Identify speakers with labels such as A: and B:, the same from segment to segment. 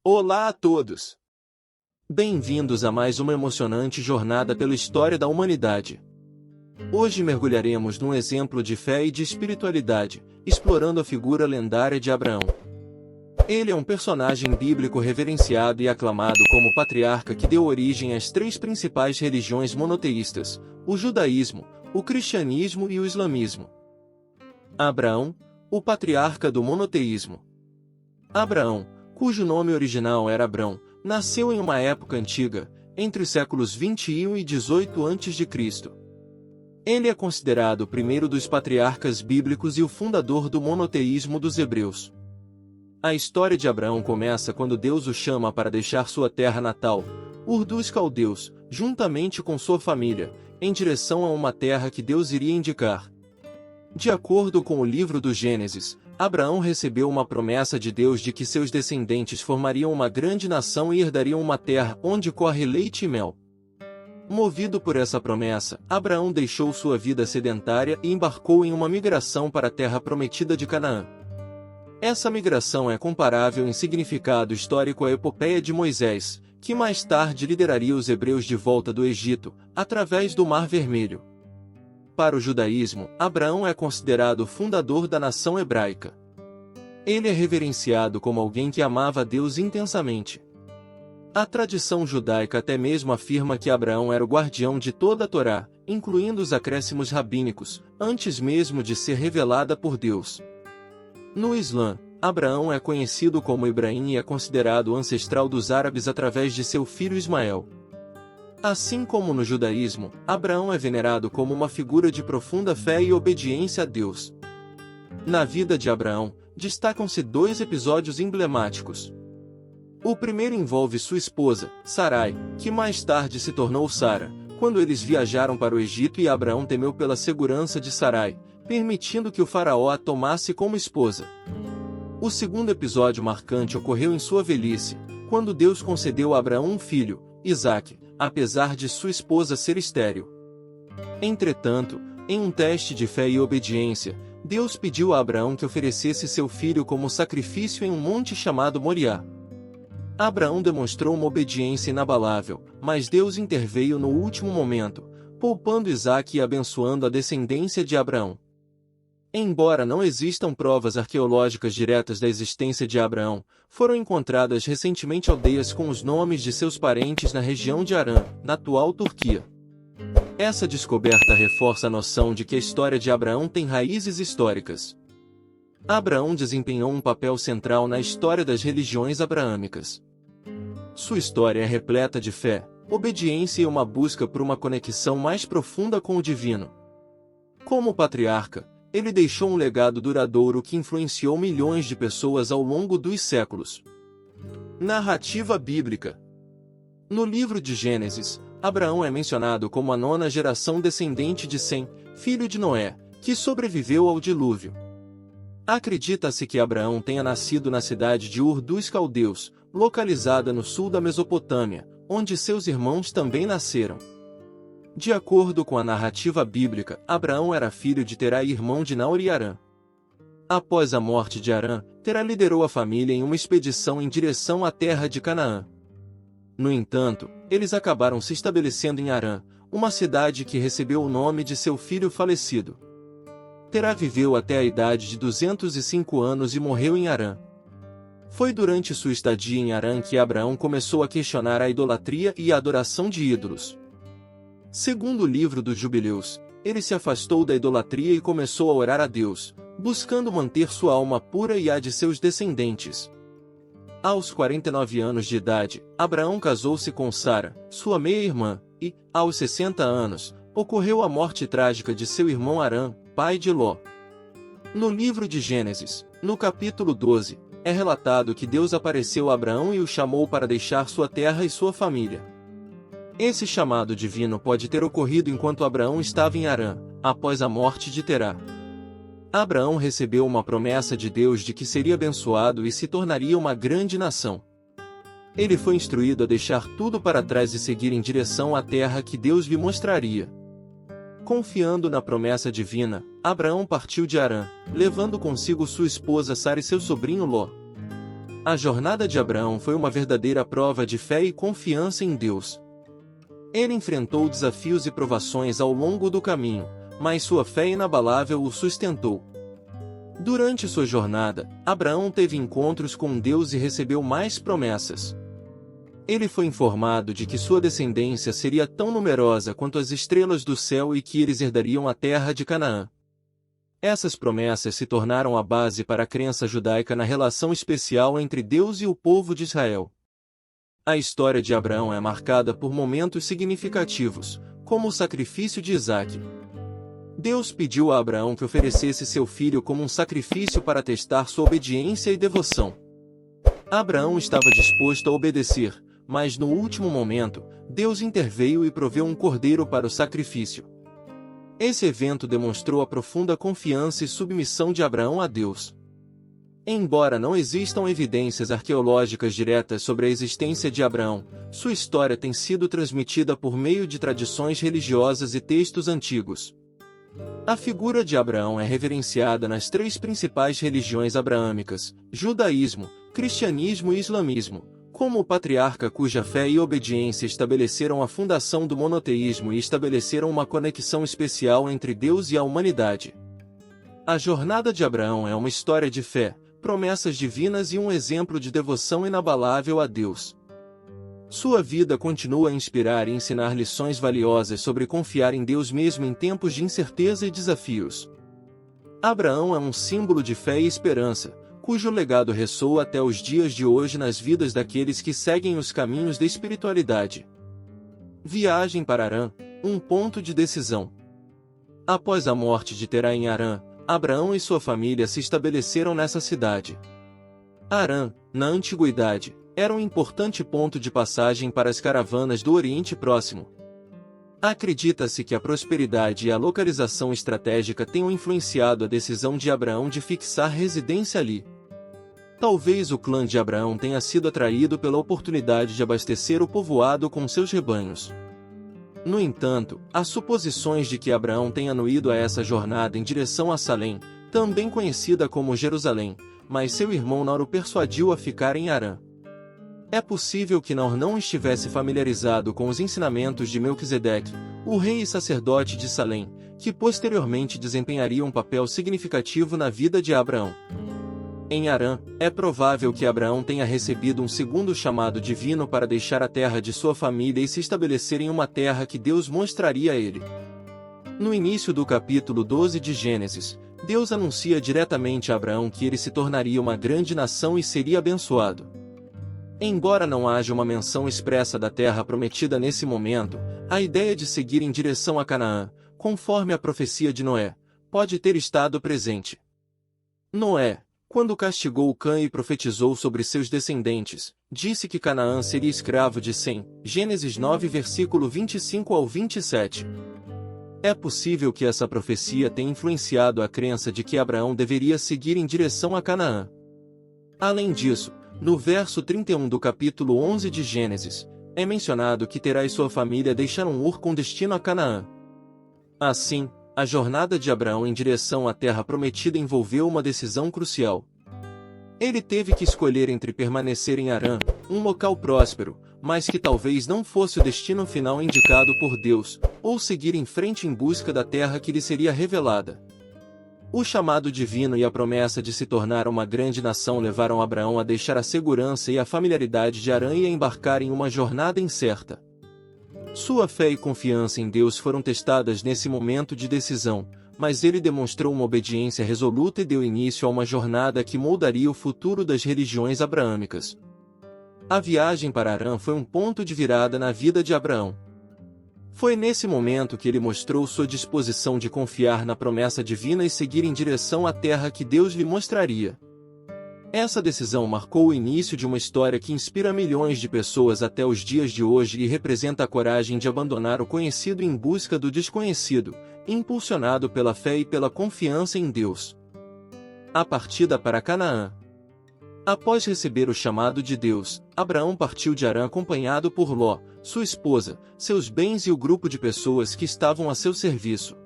A: Olá a todos! Bem-vindos a mais uma emocionante jornada pela história da humanidade. Hoje mergulharemos num exemplo de fé e de espiritualidade, explorando a figura lendária de Abraão. Ele é um personagem bíblico reverenciado e aclamado como o patriarca que deu origem às três principais religiões monoteístas: o judaísmo, o cristianismo e o islamismo. Abraão, o patriarca do monoteísmo. Abraão, cujo nome original era Abrão, nasceu em uma época antiga, entre os séculos 21 e 18 a.C. Ele é considerado o primeiro dos patriarcas bíblicos e o fundador do monoteísmo dos hebreus. A história de Abraão começa quando Deus o chama para deixar sua terra natal, Ur dos Caldeus, juntamente com sua família, em direção a uma terra que Deus iria indicar. De acordo com o livro do Gênesis, Abraão recebeu uma promessa de Deus de que seus descendentes formariam uma grande nação e herdariam uma terra onde corre leite e mel. Movido por essa promessa, Abraão deixou sua vida sedentária e embarcou em uma migração para a terra prometida de Canaã. Essa migração é comparável em significado histórico à epopeia de Moisés, que mais tarde lideraria os hebreus de volta do Egito, através do Mar Vermelho. Para o judaísmo, Abraão é considerado o fundador da nação hebraica. Ele é reverenciado como alguém que amava a Deus intensamente. A tradição judaica até mesmo afirma que Abraão era o guardião de toda a Torá, incluindo os acréscimos rabínicos, antes mesmo de ser revelada por Deus. No Islã, Abraão é conhecido como Ibrahim e é considerado o ancestral dos árabes através de seu filho Ismael. Assim como no judaísmo, Abraão é venerado como uma figura de profunda fé e obediência a Deus. Na vida de Abraão, destacam-se dois episódios emblemáticos. O primeiro envolve sua esposa, Sarai, que mais tarde se tornou Sara, quando eles viajaram para o Egito e Abraão temeu pela segurança de Sarai, permitindo que o faraó a tomasse como esposa. O segundo episódio marcante ocorreu em sua velhice, quando Deus concedeu a Abraão um filho, Isaque, apesar de sua esposa ser estéril. Entretanto, em um teste de fé e obediência, Deus pediu a Abraão que oferecesse seu filho como sacrifício em um monte chamado Moriá. Abraão demonstrou uma obediência inabalável, mas Deus interveio no último momento, poupando Isaque e abençoando a descendência de Abraão. Embora não existam provas arqueológicas diretas da existência de Abraão, foram encontradas recentemente aldeias com os nomes de seus parentes na região de Harã, na atual Turquia. Essa descoberta reforça a noção de que a história de Abraão tem raízes históricas. Abraão desempenhou um papel central na história das religiões abraâmicas. Sua história é repleta de fé, obediência e uma busca por uma conexão mais profunda com o divino. Como patriarca, ele deixou um legado duradouro que influenciou milhões de pessoas ao longo dos séculos. Narrativa bíblica. No livro de Gênesis, Abraão é mencionado como a nona geração descendente de Sem, filho de Noé, que sobreviveu ao dilúvio. Acredita-se que Abraão tenha nascido na cidade de Ur dos Caldeus, localizada no sul da Mesopotâmia, onde seus irmãos também nasceram. De acordo com a narrativa bíblica, Abraão era filho de Terá e irmão de Naor e Harã. Após a morte de Harã, Terá liderou a família em uma expedição em direção à terra de Canaã. No entanto, eles acabaram se estabelecendo em Harã, uma cidade que recebeu o nome de seu filho falecido. Terá viveu até a idade de 205 anos e morreu em Harã. Foi durante sua estadia em Harã que Abraão começou a questionar a idolatria e a adoração de ídolos. Segundo o livro dos Jubileus, ele se afastou da idolatria e começou a orar a Deus, buscando manter sua alma pura e a de seus descendentes. Aos 49 anos de idade, Abraão casou-se com Sara, sua meia-irmã, e, aos 60 anos, ocorreu a morte trágica de seu irmão Harã, pai de Ló. No livro de Gênesis, no capítulo 12, é relatado que Deus apareceu a Abraão e o chamou para deixar sua terra e sua família. Esse chamado divino pode ter ocorrido enquanto Abraão estava em Harã, após a morte de Terá. Abraão recebeu uma promessa de Deus de que seria abençoado e se tornaria uma grande nação. Ele foi instruído a deixar tudo para trás e seguir em direção à terra que Deus lhe mostraria. Confiando na promessa divina, Abraão partiu de Harã, levando consigo sua esposa Sara e seu sobrinho Ló. A jornada de Abraão foi uma verdadeira prova de fé e confiança em Deus. Ele enfrentou desafios e provações ao longo do caminho, mas sua fé inabalável o sustentou. Durante sua jornada, Abraão teve encontros com Deus e recebeu mais promessas. Ele foi informado de que sua descendência seria tão numerosa quanto as estrelas do céu e que eles herdariam a terra de Canaã. Essas promessas se tornaram a base para a crença judaica na relação especial entre Deus e o povo de Israel. A história de Abraão é marcada por momentos significativos, como o sacrifício de Isaque. Deus pediu a Abraão que oferecesse seu filho como um sacrifício para testar sua obediência e devoção. Abraão estava disposto a obedecer, mas no último momento, Deus interveio e proveu um cordeiro para o sacrifício. Esse evento demonstrou a profunda confiança e submissão de Abraão a Deus. Embora não existam evidências arqueológicas diretas sobre a existência de Abraão, sua história tem sido transmitida por meio de tradições religiosas e textos antigos. A figura de Abraão é reverenciada nas três principais religiões abraâmicas, judaísmo, cristianismo e islamismo, como o patriarca cuja fé e obediência estabeleceram a fundação do monoteísmo e estabeleceram uma conexão especial entre Deus e a humanidade. A jornada de Abraão é uma história de fé, promessas divinas e um exemplo de devoção inabalável a Deus. Sua vida continua a inspirar e ensinar lições valiosas sobre confiar em Deus mesmo em tempos de incerteza e desafios. Abraão é um símbolo de fé e esperança, cujo legado ressoa até os dias de hoje nas vidas daqueles que seguem os caminhos da espiritualidade. Viagem para Harã, um ponto de decisão. Após a morte de Terá em Harã, Abraão e sua família se estabeleceram nessa cidade. Harã, na antiguidade, era um importante ponto de passagem para as caravanas do Oriente Próximo. Acredita-se que a prosperidade e a localização estratégica tenham influenciado a decisão de Abraão de fixar residência ali. Talvez o clã de Abraão tenha sido atraído pela oportunidade de abastecer o povoado com seus rebanhos. No entanto, há suposições de que Abraão tenha ido a essa jornada em direção a Salém, também conhecida como Jerusalém, mas seu irmão Nor o persuadiu a ficar em Harã. É possível que Nor não estivesse familiarizado com os ensinamentos de Melquisedeque, o rei e sacerdote de Salém, que posteriormente desempenharia um papel significativo na vida de Abraão. Em Harã, é provável que Abraão tenha recebido um segundo chamado divino para deixar a terra de sua família e se estabelecer em uma terra que Deus mostraria a ele. No início do capítulo 12 de Gênesis, Deus anuncia diretamente a Abraão que ele se tornaria uma grande nação e seria abençoado. Embora não haja uma menção expressa da terra prometida nesse momento, a ideia de seguir em direção a Canaã, conforme a profecia de Noé, pode ter estado presente. Noé, quando castigou Cã e profetizou sobre seus descendentes, disse que Canaã seria escravo de Sem, Gênesis 9 versículo 25 ao 27. É possível que essa profecia tenha influenciado a crença de que Abraão deveria seguir em direção a Canaã. Além disso, no verso 31 do capítulo 11 de Gênesis, é mencionado que Terá e sua família deixaram Ur com destino a Canaã. Assim, a jornada de Abraão em direção à terra prometida envolveu uma decisão crucial. Ele teve que escolher entre permanecer em Harã, um local próspero, mas que talvez não fosse o destino final indicado por Deus, ou seguir em frente em busca da terra que lhe seria revelada. O chamado divino e a promessa de se tornar uma grande nação levaram Abraão a deixar a segurança e a familiaridade de Harã e a embarcar em uma jornada incerta. Sua fé e confiança em Deus foram testadas nesse momento de decisão, mas ele demonstrou uma obediência resoluta e deu início a uma jornada que moldaria o futuro das religiões abraâmicas. A viagem para Harã foi um ponto de virada na vida de Abraão. Foi nesse momento que ele mostrou sua disposição de confiar na promessa divina e seguir em direção à terra que Deus lhe mostraria. Essa decisão marcou o início de uma história que inspira milhões de pessoas até os dias de hoje e representa a coragem de abandonar o conhecido em busca do desconhecido, impulsionado pela fé e pela confiança em Deus. A partida para Canaã. Após receber o chamado de Deus, Abraão partiu de Harã acompanhado por Ló, sua esposa, seus bens e o grupo de pessoas que estavam a seu serviço.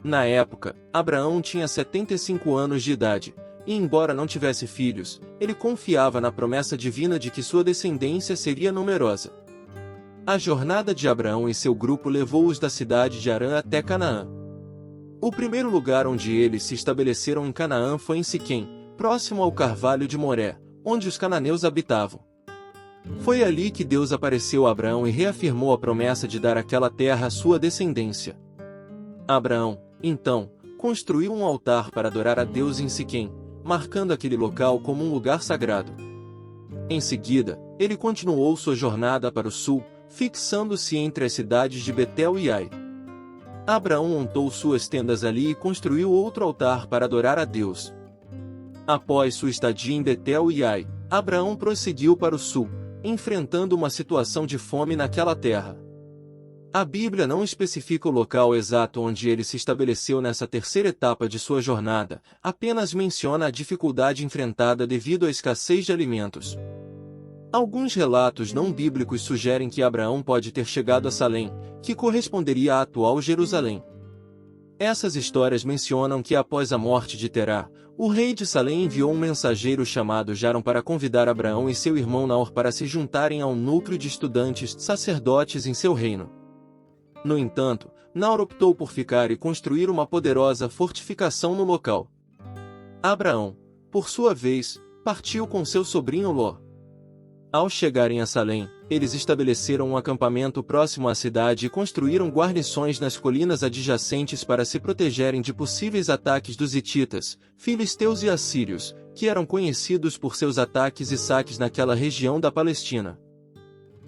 A: Na época, Abraão tinha 75 anos de idade, e embora não tivesse filhos, ele confiava na promessa divina de que sua descendência seria numerosa. A jornada de Abraão e seu grupo levou-os da cidade de Harã até Canaã. O primeiro lugar onde eles se estabeleceram em Canaã foi em Siquém, próximo ao carvalho de Moré, onde os cananeus habitavam. Foi ali que Deus apareceu a Abraão e reafirmou a promessa de dar aquela terra à sua descendência. Abraão, então, construiu um altar para adorar a Deus em Siquém, marcando aquele local como um lugar sagrado. Em seguida, ele continuou sua jornada para o sul, fixando-se entre as cidades de Betel e Ai. Abraão montou suas tendas ali e construiu outro altar para adorar a Deus. Após sua estadia em Betel e Ai, Abraão prosseguiu para o sul, enfrentando uma situação de fome naquela terra. A Bíblia não especifica o local exato onde ele se estabeleceu nessa terceira etapa de sua jornada, apenas menciona a dificuldade enfrentada devido à escassez de alimentos. Alguns relatos não bíblicos sugerem que Abraão pode ter chegado a Salém, que corresponderia à atual Jerusalém. Essas histórias mencionam que após a morte de Terá, o rei de Salém enviou um mensageiro chamado Jarão para convidar Abraão e seu irmão Naor para se juntarem a um núcleo de estudantes sacerdotes em seu reino. No entanto, Naor optou por ficar e construir uma poderosa fortificação no local. Abraão, por sua vez, partiu com seu sobrinho Ló. Ao chegarem a Salém, eles estabeleceram um acampamento próximo à cidade e construíram guarnições nas colinas adjacentes para se protegerem de possíveis ataques dos hititas, filisteus e assírios, que eram conhecidos por seus ataques e saques naquela região da Palestina.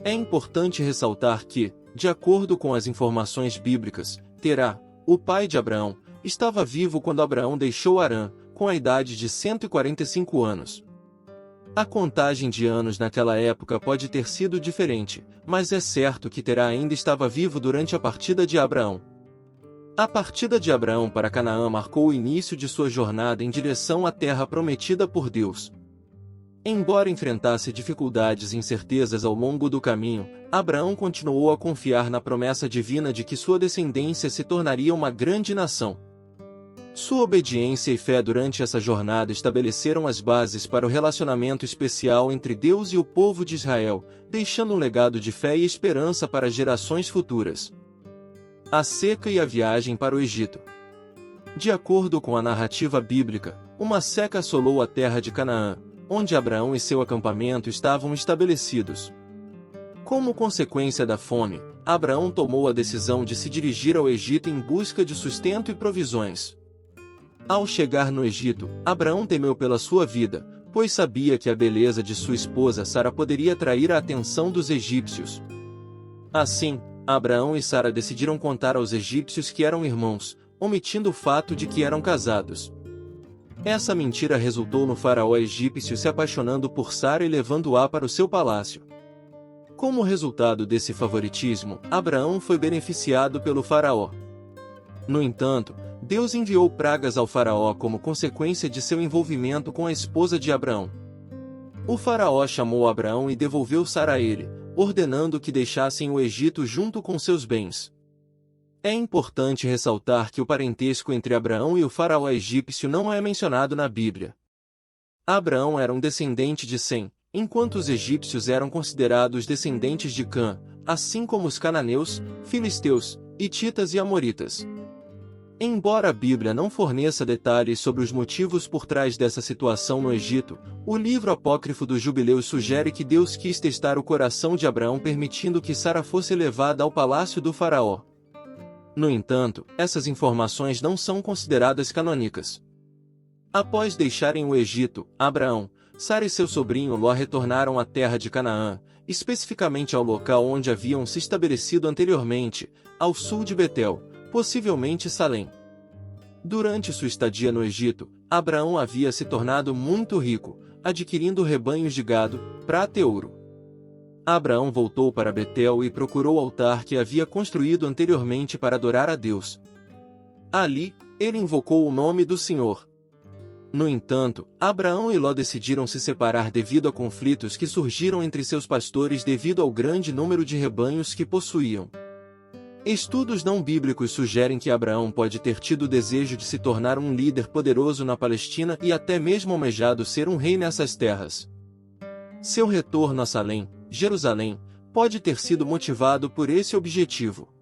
A: É importante ressaltar que, de acordo com as informações bíblicas, Terá, o pai de Abraão, estava vivo quando Abraão deixou Harã, com a idade de 145 anos. A contagem de anos naquela época pode ter sido diferente, mas é certo que Terá ainda estava vivo durante a partida de Abraão. A partida de Abraão para Canaã marcou o início de sua jornada em direção à terra prometida por Deus. Embora enfrentasse dificuldades e incertezas ao longo do caminho, Abraão continuou a confiar na promessa divina de que sua descendência se tornaria uma grande nação. Sua obediência e fé durante essa jornada estabeleceram as bases para o relacionamento especial entre Deus e o povo de Israel, deixando um legado de fé e esperança para gerações futuras. A seca e a viagem para o Egito. De acordo com a narrativa bíblica, uma seca assolou a terra de Canaã, onde Abraão e seu acampamento estavam estabelecidos. Como consequência da fome, Abraão tomou a decisão de se dirigir ao Egito em busca de sustento e provisões. Ao chegar no Egito, Abraão temeu pela sua vida, pois sabia que a beleza de sua esposa Sara poderia atrair a atenção dos egípcios. Assim, Abraão e Sara decidiram contar aos egípcios que eram irmãos, omitindo o fato de que eram casados. Essa mentira resultou no faraó egípcio se apaixonando por Sara e levando-a para o seu palácio. Como resultado desse favoritismo, Abraão foi beneficiado pelo faraó. No entanto, Deus enviou pragas ao faraó como consequência de seu envolvimento com a esposa de Abraão. O faraó chamou Abraão e devolveu Sara a ele, ordenando que deixassem o Egito junto com seus bens. É importante ressaltar que o parentesco entre Abraão e o faraó egípcio não é mencionado na Bíblia. Abraão era um descendente de Sem, enquanto os egípcios eram considerados descendentes de Cã, assim como os cananeus, filisteus, hititas e amoritas. Embora a Bíblia não forneça detalhes sobre os motivos por trás dessa situação no Egito, o livro apócrifo dos Jubileus sugere que Deus quis testar o coração de Abraão permitindo que Sara fosse levada ao palácio do faraó. No entanto, essas informações não são consideradas canônicas. Após deixarem o Egito, Abraão, Sara e seu sobrinho Ló retornaram à terra de Canaã, especificamente ao local onde haviam se estabelecido anteriormente, ao sul de Betel, possivelmente Salém. Durante sua estadia no Egito, Abraão havia se tornado muito rico, adquirindo rebanhos de gado, prata e ouro. Abraão voltou para Betel e procurou o altar que havia construído anteriormente para adorar a Deus. Ali, ele invocou o nome do Senhor. No entanto, Abraão e Ló decidiram se separar devido a conflitos que surgiram entre seus pastores devido ao grande número de rebanhos que possuíam. Estudos não bíblicos sugerem que Abraão pode ter tido o desejo de se tornar um líder poderoso na Palestina e até mesmo almejado ser um rei nessas terras. Seu retorno a Salém, Jerusalém, pode ter sido motivado por esse objetivo.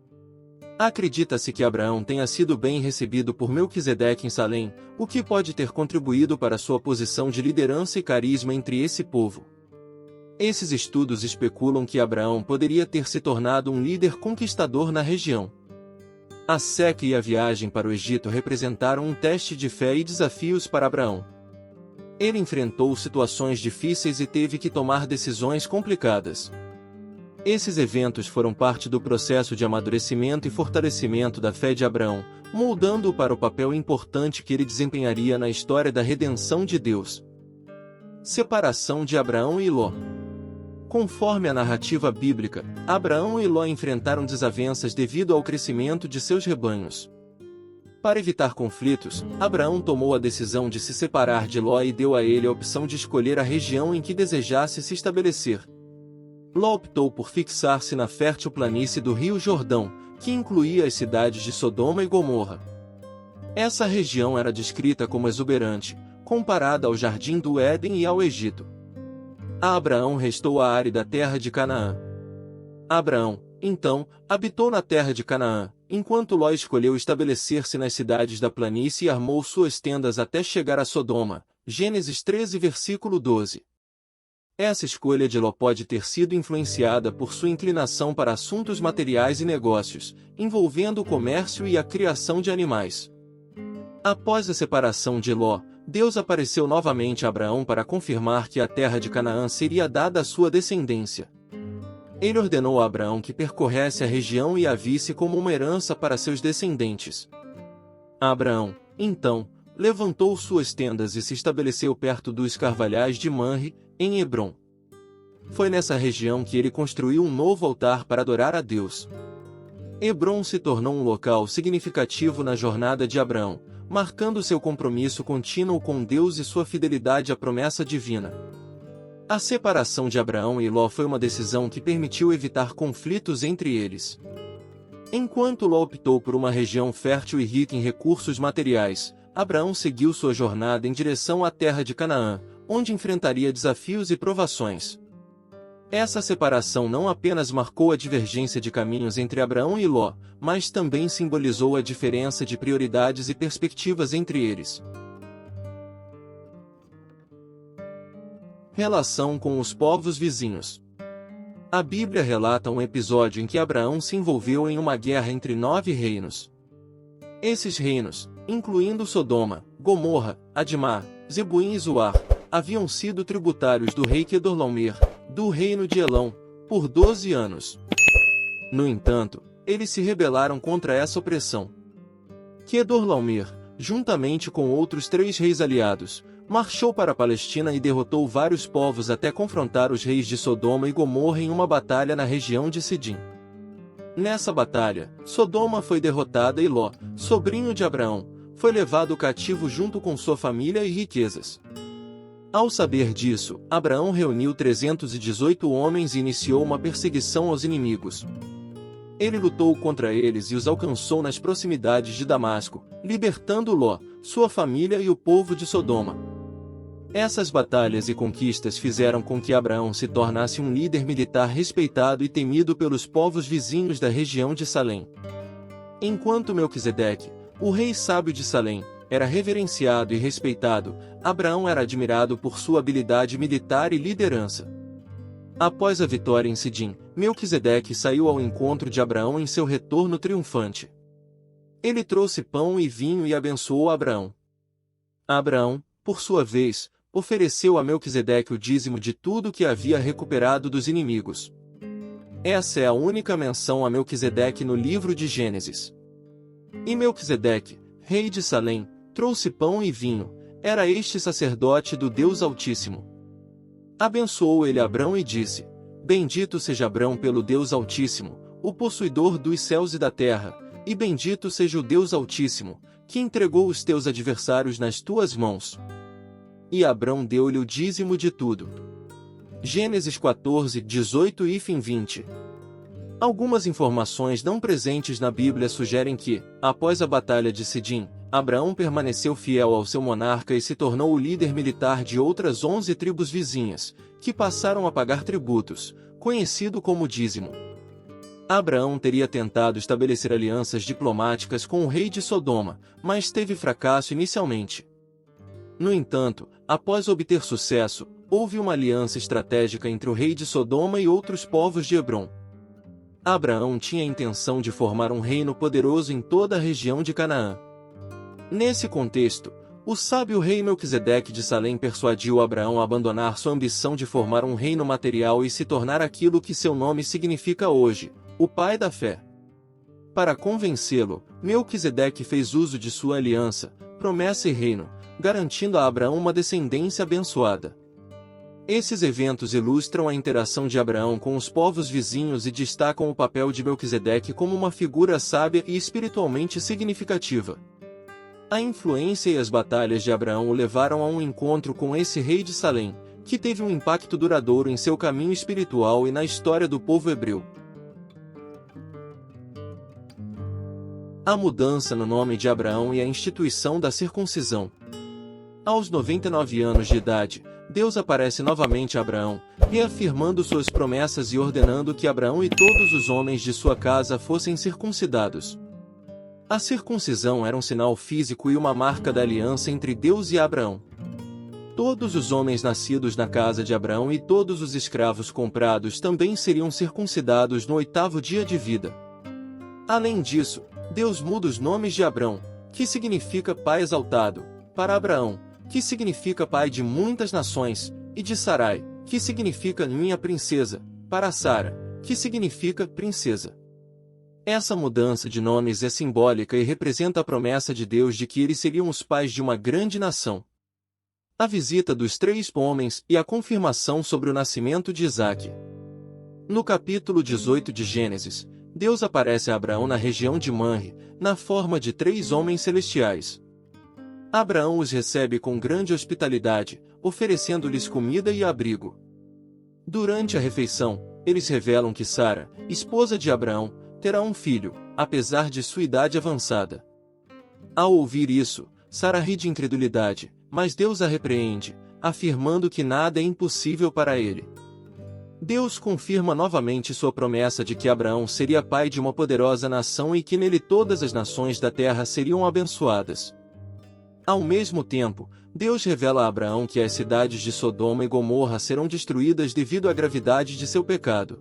A: Acredita-se que Abraão tenha sido bem recebido por Melquisedeque em Salém, o que pode ter contribuído para sua posição de liderança e carisma entre esse povo. Esses estudos especulam que Abraão poderia ter se tornado um líder conquistador na região. A seca e a viagem para o Egito representaram um teste de fé e desafios para Abraão. Ele enfrentou situações difíceis e teve que tomar decisões complicadas. Esses eventos foram parte do processo de amadurecimento e fortalecimento da fé de Abraão, moldando-o para o papel importante que ele desempenharia na história da redenção de Deus. Separação de Abraão e Ló. Conforme a narrativa bíblica, Abraão e Ló enfrentaram desavenças devido ao crescimento de seus rebanhos. Para evitar conflitos, Abraão tomou a decisão de se separar de Ló e deu a ele a opção de escolher a região em que desejasse se estabelecer. Ló optou por fixar-se na fértil planície do Rio Jordão, que incluía as cidades de Sodoma e Gomorra. Essa região era descrita como exuberante, comparada ao Jardim do Éden e ao Egito. A Abraão restou a árida terra de Canaã. Abraão, então, habitou na terra de Canaã, enquanto Ló escolheu estabelecer-se nas cidades da planície e armou suas tendas até chegar a Sodoma. Gênesis 13, versículo 12. Essa escolha de Ló pode ter sido influenciada por sua inclinação para assuntos materiais e negócios, envolvendo o comércio e a criação de animais. Após a separação de Ló, Deus apareceu novamente a Abraão para confirmar que a terra de Canaã seria dada à sua descendência. Ele ordenou a Abraão que percorresse a região e a visse como uma herança para seus descendentes. Abraão, então, levantou suas tendas e se estabeleceu perto dos carvalhais de Manre, em Hebrom. Foi nessa região que ele construiu um novo altar para adorar a Deus. Hebrom se tornou um local significativo na jornada de Abraão, marcando seu compromisso contínuo com Deus e sua fidelidade à promessa divina. A separação de Abraão e Ló foi uma decisão que permitiu evitar conflitos entre eles. Enquanto Ló optou por uma região fértil e rica em recursos materiais, Abraão seguiu sua jornada em direção à terra de Canaã, onde enfrentaria desafios e provações. Essa separação não apenas marcou a divergência de caminhos entre Abraão e Ló, mas também simbolizou a diferença de prioridades e perspectivas entre eles. Relação com os povos vizinhos. A Bíblia relata um episódio em que Abraão se envolveu em uma guerra entre 9 reinos. Esses reinos, incluindo Sodoma, Gomorra, Admá, Zeboim e Zoar, haviam sido tributários do rei Quedorlaomer, do reino de Elão, por 12 anos. No entanto, eles se rebelaram contra essa opressão. Quedorlaomer, juntamente com outros 3 reis aliados, marchou para a Palestina e derrotou vários povos até confrontar os reis de Sodoma e Gomorra em uma batalha na região de Sidim. Nessa batalha, Sodoma foi derrotada e Ló, sobrinho de Abraão, foi levado cativo junto com sua família e riquezas. Ao saber disso, Abraão reuniu 318 homens e iniciou uma perseguição aos inimigos. Ele lutou contra eles e os alcançou nas proximidades de Damasco, libertando Ló, sua família e o povo de Sodoma. Essas batalhas e conquistas fizeram com que Abraão se tornasse um líder militar respeitado e temido pelos povos vizinhos da região de Salém. Enquanto Melquisedeque, o rei sábio de Salém, era reverenciado e respeitado, Abraão era admirado por sua habilidade militar e liderança. Após a vitória em Sidim, Melquisedeque saiu ao encontro de Abraão em seu retorno triunfante. Ele trouxe pão e vinho e abençoou Abraão. Abraão, por sua vez, ofereceu a Melquisedeque o dízimo de tudo que havia recuperado dos inimigos. Essa é a única menção a Melquisedeque no livro de Gênesis. E Melquisedeque, rei de Salém, trouxe pão e vinho, era este sacerdote do Deus Altíssimo. Abençoou ele Abrão e disse: Bendito seja Abrão pelo Deus Altíssimo, o possuidor dos céus e da terra, e bendito seja o Deus Altíssimo, que entregou os teus adversários nas tuas mãos. E Abrão deu-lhe o dízimo de tudo. Gênesis 14, 18 e 20. Algumas informações não presentes na Bíblia sugerem que, após a Batalha de Sidim, Abraão permaneceu fiel ao seu monarca e se tornou o líder militar de outras 11 tribos vizinhas, que passaram a pagar tributos, conhecido como dízimo. Abraão teria tentado estabelecer alianças diplomáticas com o rei de Sodoma, mas teve fracasso inicialmente. No entanto, após obter sucesso, houve uma aliança estratégica entre o rei de Sodoma e outros povos de Hebrom. Abraão tinha a intenção de formar um reino poderoso em toda a região de Canaã. Nesse contexto, o sábio rei Melquisedeque de Salém persuadiu Abraão a abandonar sua ambição de formar um reino material e se tornar aquilo que seu nome significa hoje, o pai da fé. Para convencê-lo, Melquisedeque fez uso de sua aliança, promessa e reino, garantindo a Abraão uma descendência abençoada. Esses eventos ilustram a interação de Abraão com os povos vizinhos e destacam o papel de Melquisedeque como uma figura sábia e espiritualmente significativa. A influência e as batalhas de Abraão o levaram a um encontro com esse rei de Salém, que teve um impacto duradouro em seu caminho espiritual e na história do povo hebreu. A mudança no nome de Abraão e a instituição da circuncisão. Aos 99 anos de idade, Deus aparece novamente a Abraão, reafirmando suas promessas e ordenando que Abraão e todos os homens de sua casa fossem circuncidados. A circuncisão era um sinal físico e uma marca da aliança entre Deus e Abraão. Todos os homens nascidos na casa de Abraão e todos os escravos comprados também seriam circuncidados no 8º dia de vida. Além disso, Deus muda os nomes de Abrão, que significa pai exaltado, para Abraão, que significa pai de muitas nações, e de Sarai, que significa minha princesa, para Sara, que significa princesa. Essa mudança de nomes é simbólica e representa a promessa de Deus de que eles seriam os pais de uma grande nação. A visita dos 3 homens e a confirmação sobre o nascimento de Isaque. No capítulo 18 de Gênesis, Deus aparece a Abraão na região de Manre, na forma de 3 homens celestiais. Abraão os recebe com grande hospitalidade, oferecendo-lhes comida e abrigo. Durante a refeição, eles revelam que Sara, esposa de Abraão, terá um filho, apesar de sua idade avançada. Ao ouvir isso, Sara ri de incredulidade, mas Deus a repreende, afirmando que nada é impossível para ele. Deus confirma novamente sua promessa de que Abraão seria pai de uma poderosa nação e que nele todas as nações da terra seriam abençoadas. Ao mesmo tempo, Deus revela a Abraão que as cidades de Sodoma e Gomorra serão destruídas devido à gravidade de seu pecado.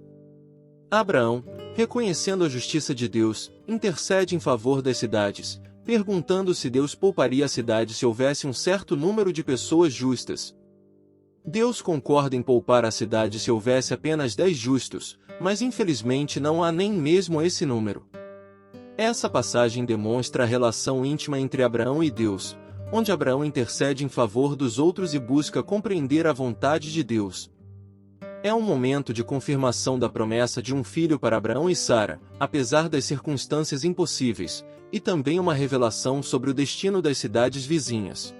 A: Abraão, reconhecendo a justiça de Deus, intercede em favor das cidades, perguntando se Deus pouparia a cidade se houvesse um certo número de pessoas justas. Deus concorda em poupar a cidade se houvesse apenas 10 justos, mas infelizmente não há nem mesmo esse número. Essa passagem demonstra a relação íntima entre Abraão e Deus, onde Abraão intercede em favor dos outros e busca compreender a vontade de Deus. É um momento de confirmação da promessa de um filho para Abraão e Sara, apesar das circunstâncias impossíveis, e também uma revelação sobre o destino das cidades vizinhas.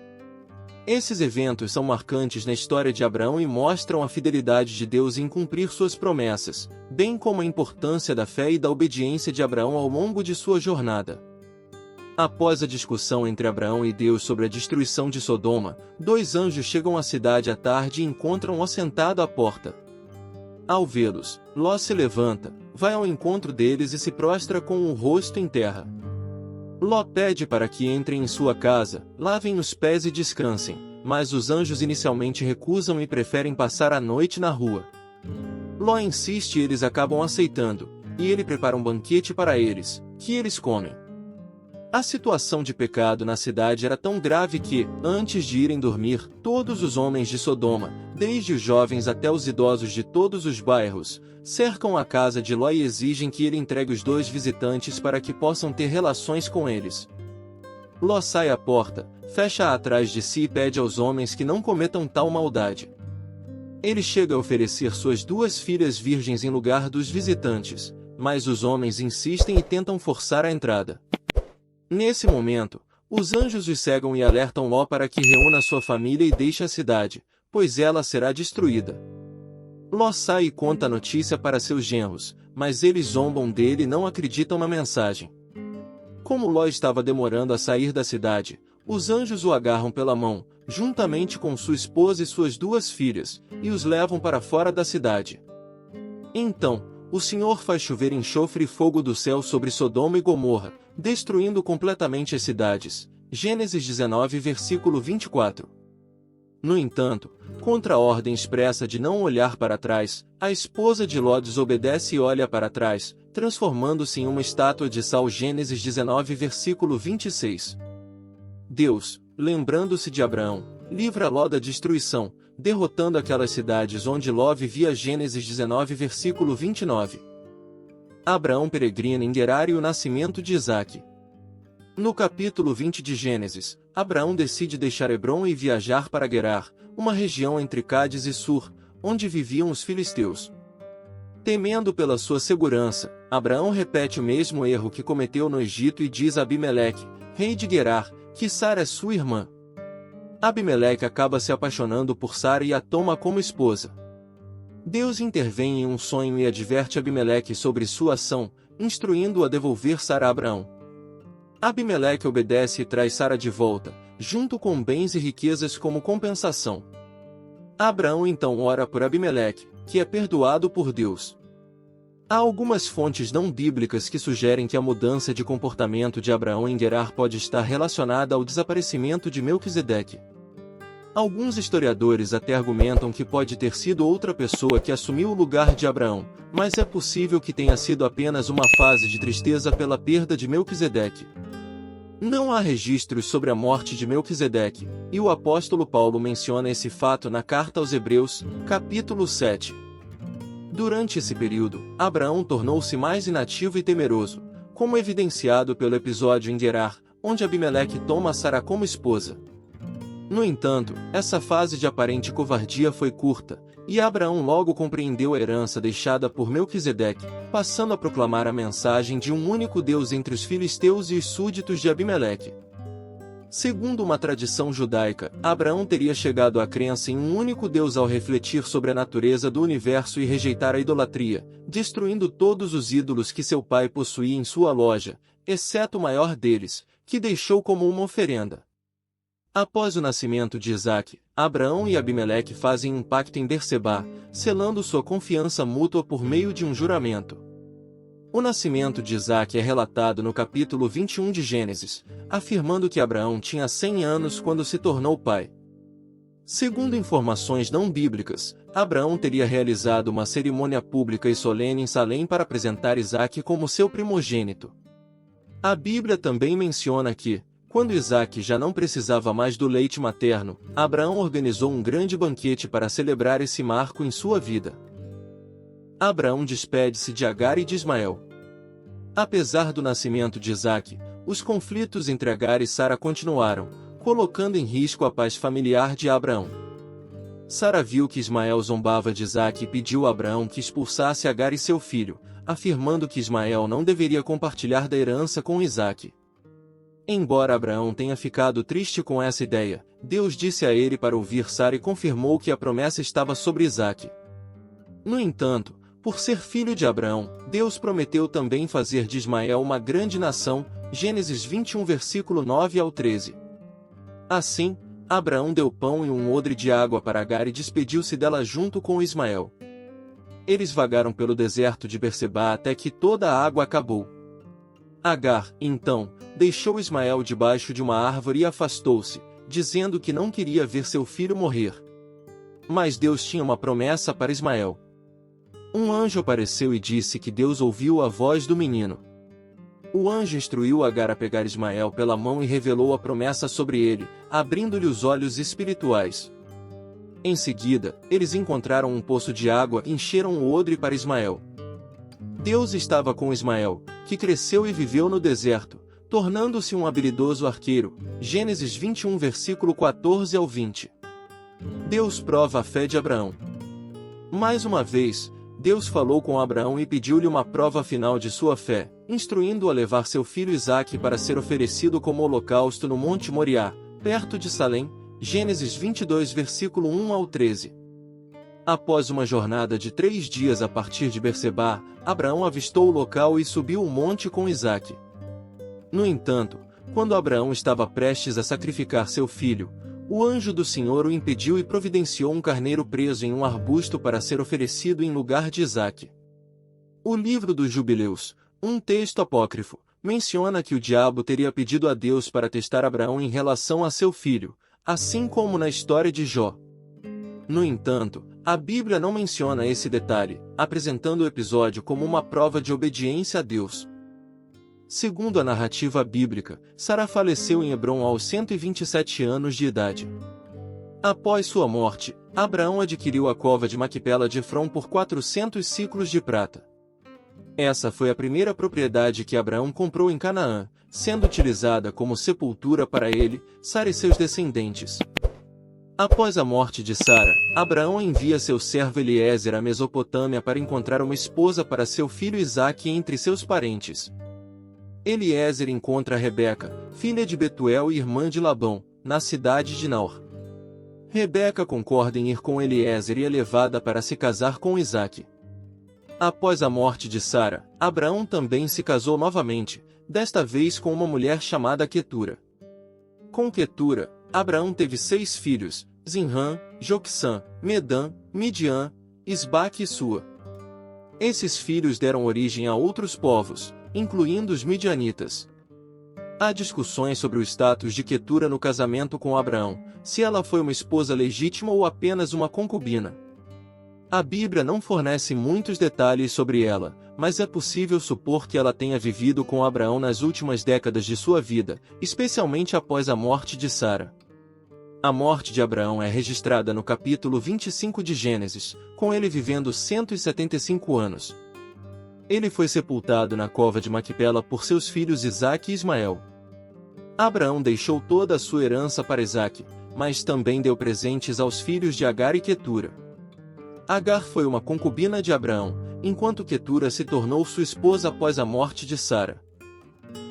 A: Esses eventos são marcantes na história de Abraão e mostram a fidelidade de Deus em cumprir suas promessas, bem como a importância da fé e da obediência de Abraão ao longo de sua jornada. Após a discussão entre Abraão e Deus sobre a destruição de Sodoma, 2 anjos chegam à cidade à tarde e encontram-o sentado à porta. Ao vê-los, Ló se levanta, vai ao encontro deles e se prostra com o rosto em terra. Ló pede para que entrem em sua casa, lavem os pés e descansem, mas os anjos inicialmente recusam e preferem passar a noite na rua. Ló insiste e eles acabam aceitando, e ele prepara um banquete para eles, que eles comem. A situação de pecado na cidade era tão grave que, antes de irem dormir, todos os homens de Sodoma, desde os jovens até os idosos de todos os bairros, cercam a casa de Ló e exigem que ele entregue os 2 visitantes para que possam ter relações com eles. Ló sai à porta, fecha-a atrás de si e pede aos homens que não cometam tal maldade. Ele chega a oferecer suas 2 filhas virgens em lugar dos visitantes, mas os homens insistem e tentam forçar a entrada. Nesse momento, os anjos os cegam e alertam Ló para que reúna sua família e deixe a cidade, pois ela será destruída. Ló sai e conta a notícia para seus genros, mas eles zombam dele e não acreditam na mensagem. Como Ló estava demorando a sair da cidade, os anjos o agarram pela mão, juntamente com sua esposa e suas 2 filhas, e os levam para fora da cidade. Então, o Senhor faz chover enxofre e fogo do céu sobre Sodoma e Gomorra, destruindo completamente as cidades. Gênesis 19, versículo 24. No entanto, contra a ordem expressa de não olhar para trás, a esposa de Ló desobedece e olha para trás, transformando-se em uma estátua de sal. Gênesis 19, versículo 26. Deus, lembrando-se de Abraão, livra Ló da destruição, derrotando aquelas cidades onde Ló vivia. Gênesis 19, versículo 29. Abraão peregrina em Gerar e o nascimento de Isaque. No capítulo 20 de Gênesis, Abraão decide deixar Hebrom e viajar para Gerar, uma região entre Cádiz e Sur, onde viviam os filisteus. Temendo pela sua segurança, Abraão repete o mesmo erro que cometeu no Egito e diz a Abimeleque, rei de Gerar, que Sara é sua irmã. Abimeleque acaba se apaixonando por Sara e a toma como esposa. Deus intervém em um sonho e adverte Abimeleque sobre sua ação, instruindo-o a devolver Sara a Abraão. Abimeleque obedece e traz Sara de volta, junto com bens e riquezas como compensação. Abraão então ora por Abimeleque, que é perdoado por Deus. Há algumas fontes não bíblicas que sugerem que a mudança de comportamento de Abraão em Gerar pode estar relacionada ao desaparecimento de Melquisedeque. Alguns historiadores até argumentam que pode ter sido outra pessoa que assumiu o lugar de Abraão, mas é possível que tenha sido apenas uma fase de tristeza pela perda de Melquisedeque. Não há registros sobre a morte de Melquisedeque, e o apóstolo Paulo menciona esse fato na carta aos Hebreus, capítulo 7. Durante esse período, Abraão tornou-se mais inativo e temeroso, como evidenciado pelo episódio em Gerar, onde Abimeleque toma Sara como esposa. No entanto, essa fase de aparente covardia foi curta, e Abraão logo compreendeu a herança deixada por Melquisedeque, passando a proclamar a mensagem de um único Deus entre os filisteus e os súditos de Abimeleque. Segundo uma tradição judaica, Abraão teria chegado à crença em um único Deus ao refletir sobre a natureza do universo e rejeitar a idolatria, destruindo todos os ídolos que seu pai possuía em sua loja, exceto o maior deles, que deixou como uma oferenda. Após o nascimento de Isaque, Abraão e Abimeleque fazem um pacto em Berseba, selando sua confiança mútua por meio de um juramento. O nascimento de Isaque é relatado no capítulo 21 de Gênesis, afirmando que Abraão tinha 100 anos quando se tornou pai. Segundo informações não bíblicas, Abraão teria realizado uma cerimônia pública e solene em Salém para apresentar Isaque como seu primogênito. A Bíblia também menciona que, quando Isaque já não precisava mais do leite materno, Abraão organizou um grande banquete para celebrar esse marco em sua vida. Abraão despede-se de Agar e de Ismael. Apesar do nascimento de Isaque, os conflitos entre Agar e Sara continuaram, colocando em risco a paz familiar de Abraão. Sara viu que Ismael zombava de Isaque e pediu a Abraão que expulsasse Agar e seu filho, afirmando que Ismael não deveria compartilhar da herança com Isaque. Embora Abraão tenha ficado triste com essa ideia, Deus disse a ele para ouvir Sara e confirmou que a promessa estava sobre Isaque. No entanto, por ser filho de Abraão, Deus prometeu também fazer de Ismael uma grande nação, Gênesis 21 versículo 9 ao 13. Assim, Abraão deu pão e um odre de água para Agar e despediu-se dela junto com Ismael. Eles vagaram pelo deserto de Berseba até que toda a água acabou. Agar, então, deixou Ismael debaixo de uma árvore e afastou-se, dizendo que não queria ver seu filho morrer. Mas Deus tinha uma promessa para Ismael. Um anjo apareceu e disse que Deus ouviu a voz do menino. O anjo instruiu Agar a pegar Ismael pela mão e revelou a promessa sobre ele, abrindo-lhe os olhos espirituais. Em seguida, eles encontraram um poço de água e encheram o odre para Ismael. Deus estava com Ismael, que cresceu e viveu no deserto, tornando-se um habilidoso arqueiro. Gênesis 21 versículo 14 ao 20. Deus prova a fé de Abraão. Mais uma vez, Deus falou com Abraão e pediu-lhe uma prova final de sua fé, instruindo-o a levar seu filho Isaque para ser oferecido como holocausto no Monte Moriá, perto de Salém. Gênesis 22 versículo 1 ao 13. Após uma jornada de 3 dias a partir de Berseba, Abraão avistou o local e subiu o monte com Isaque. No entanto, quando Abraão estava prestes a sacrificar seu filho, o anjo do Senhor o impediu e providenciou um carneiro preso em um arbusto para ser oferecido em lugar de Isaque. O livro dos Jubileus, um texto apócrifo, menciona que o diabo teria pedido a Deus para testar Abraão em relação a seu filho, assim como na história de Jó. No entanto, a Bíblia não menciona esse detalhe, apresentando o episódio como uma prova de obediência a Deus. Segundo a narrativa bíblica, Sara faleceu em Hebrom aos 127 anos de idade. Após sua morte, Abraão adquiriu a cova de Maquipela de Efrom por 400 siclos de prata. Essa foi a primeira propriedade que Abraão comprou em Canaã, sendo utilizada como sepultura para ele, Sara e seus descendentes. Após a morte de Sara, Abraão envia seu servo Eliezer à Mesopotâmia para encontrar uma esposa para seu filho Isaque entre seus parentes. Eliezer encontra Rebeca, filha de Betuel e irmã de Labão, na cidade de Naor. Rebeca concorda em ir com Eliezer e é levada para se casar com Isaque. Após a morte de Sara, Abraão também se casou novamente, desta vez com uma mulher chamada Quetura. Com Quetura, Abraão teve 6 filhos, Zinrã, Joquissã, Medã, Midian, Isbaque e Sua. Esses filhos deram origem a outros povos, incluindo os midianitas. Há discussões sobre o status de Quetura no casamento com Abraão, se ela foi uma esposa legítima ou apenas uma concubina. A Bíblia não fornece muitos detalhes sobre ela, mas é possível supor que ela tenha vivido com Abraão nas últimas décadas de sua vida, especialmente após a morte de Sara. A morte de Abraão é registrada no capítulo 25 de Gênesis, com ele vivendo 175 anos. Ele foi sepultado na cova de Maquipela por seus filhos Isaque e Ismael. Abraão deixou toda a sua herança para Isaque, mas também deu presentes aos filhos de Agar e Quetura. Agar foi uma concubina de Abraão, enquanto Quetura se tornou sua esposa após a morte de Sara.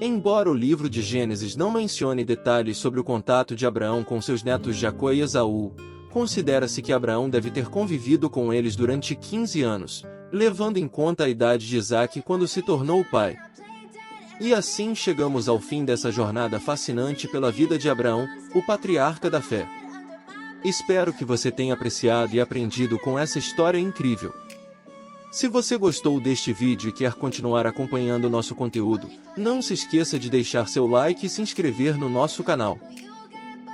A: Embora o livro de Gênesis não mencione detalhes sobre o contato de Abraão com seus netos Jacó e Esaú, considera-se que Abraão deve ter convivido com eles durante 15 anos, levando em conta a idade de Isaque quando se tornou pai. E assim chegamos ao fim dessa jornada fascinante pela vida de Abraão, o patriarca da fé. Espero que você tenha apreciado e aprendido com essa história incrível. Se você gostou deste vídeo e quer continuar acompanhando nosso conteúdo, não se esqueça de deixar seu like e se inscrever no nosso canal.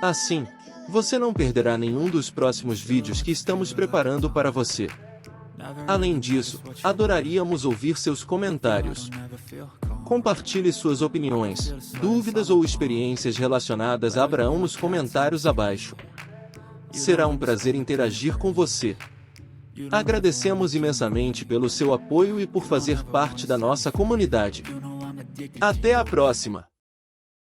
A: Assim, você não perderá nenhum dos próximos vídeos que estamos preparando para você. Além disso, adoraríamos ouvir seus comentários. Compartilhe suas opiniões, dúvidas ou experiências relacionadas a Abraão nos comentários abaixo. Será um prazer interagir com você. Agradecemos imensamente pelo seu apoio e por fazer parte da nossa comunidade. Até a próxima!